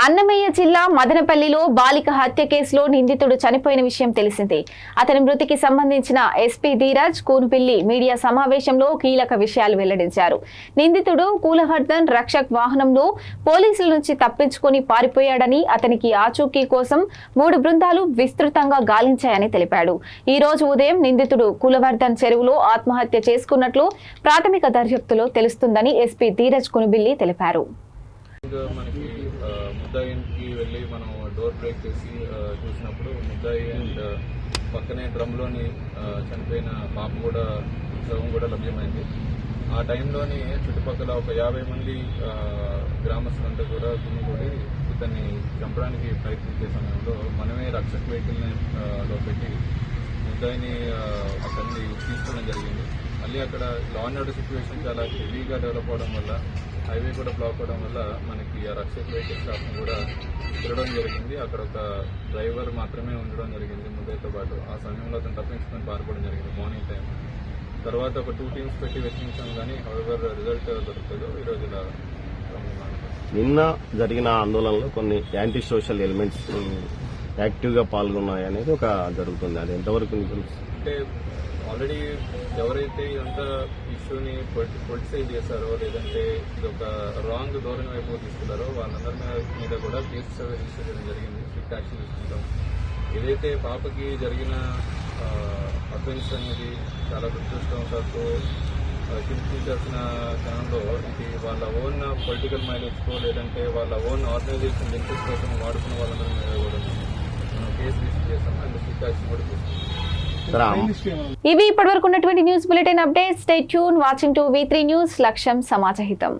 అన్నమయ్య జిల్లా మదనపల్లిలో బాలిక హత్య కేసులో నిందితుడు చనిపోయిన విషయం తెలిసిందే. అతని మృతికి సంబంధించిన ఎస్పీ ధీరజ్ కూనుపిల్లి మీడియా సమావేశంలో కీలక విషయాలు వెల్లడించారు. నిందితుడు కూలవర్ధన్ రక్షక్ వాహనంలో పోలీసుల నుంచి తప్పించుకుని పారిపోయాడని, అతనికి ఆచూకీ కోసం 3 బృందాలు విస్తృతంగా గాలించాయని తెలిపాడు. ఈ రోజు ఉదయం నిందితుడు కూలవర్ధన్ చెరువులో ఆత్మహత్య చేసుకున్నట్లు ప్రాథమిక దర్యాప్తులో తెలుస్తుందని ఎస్పీ ధీరజ్ కూనుపిల్లి తెలిపారు. మనకి ముద్దాయికి వెళ్ళి మనం డోర్ బ్రేక్ చేసి చూసినప్పుడు ముద్దాయి అండ్ పక్కనే డ్రమ్లోని చనిపోయిన పాప కూడా శవం కూడా లభ్యమైంది. ఆ టైంలోని చుట్టుపక్కల ఒక 50 మంది గ్రామస్తులంతా కూడా గుమిగూడి ఇతన్ని చంపడానికి ప్రయత్నించే సమయంలో మనమే రక్షక్ వెహికల్ని లో పెట్టి ముద్దాయిని అతన్ని తీసుకోవడం జరిగింది. మళ్ళీ అక్కడ లా అండ్ ఆర్డర్ సిచ్యువేషన్ చాలా హెవీగా డెవలప్ అవడం వల్ల, హైవే కూడా బ్లాక్ అవడం వల్ల మనకి ఆ రక్షక్ వెహికల్ స్టాఫ్ని కూడా తిరగడం జరిగింది. అక్కడ ఒక డ్రైవర్ మాత్రమే ఉండడం జరిగింది ముద్దాయితో పాటు. ఆ సమయంలో అతను తప్పించుకొని పారిపోవడం జరిగింది మార్నింగ్ టైం. తర్వాత ఒక 2 టీమ్స్ పెట్టి వెచ్చించాం, కానీ హౌవర్ రిజల్ట్ దొరకలేదు. ఈరోజు ఇలా నిన్న జరిగిన ఆందోళనలో కొన్ని యాంటీ సోషల్ ఎలిమెంట్స్ యాక్టివ్గా పాల్గొన్నాయి అనేది ఒక జరుగుతుంది. అది ఎంతవరకు అంటే ఆల్రెడీ ఎవరైతే ఇదంతా ఇష్యూని పొలిటిసైజ్ చేశారో, లేదంటే ఇది ఒక రాంగ్ ధోరణి వైపు తీసుకున్నారో వాళ్ళందరి మీద కూడా కేసు రిజిస్టర్ చేయడం జరిగింది. స్ట్రిక్ట్ యాక్షన్ తీసుకుంటాం. ఏదైతే పాపకి జరిగిన అఫెన్స్ అనేది చాలా దురదృష్టవశాత్తు చింతించాల్సిన క్షణంలో ఇది వాళ్ళ ఓన్ పొలిటికల్ మైలేజ్కో, లేదంటే వాళ్ళ ఓన్ ఆర్గనైజేషన్ ఇంట్రెస్ట్ కోసం వాడుకున్న వాళ్ళందరి మీద కూడా మనం కేసు రిజిస్టర్ చేస్తాం. అండ్ స్ట్రిక్ట్ యాక్షన్ కూడా తీసుకుంటాం. ఇవి ఇప్పటివరకు ఉన్నటువంటి news bulletin updates. Stay tune watching to V3 news. లక్ష్యం సమాజహితం.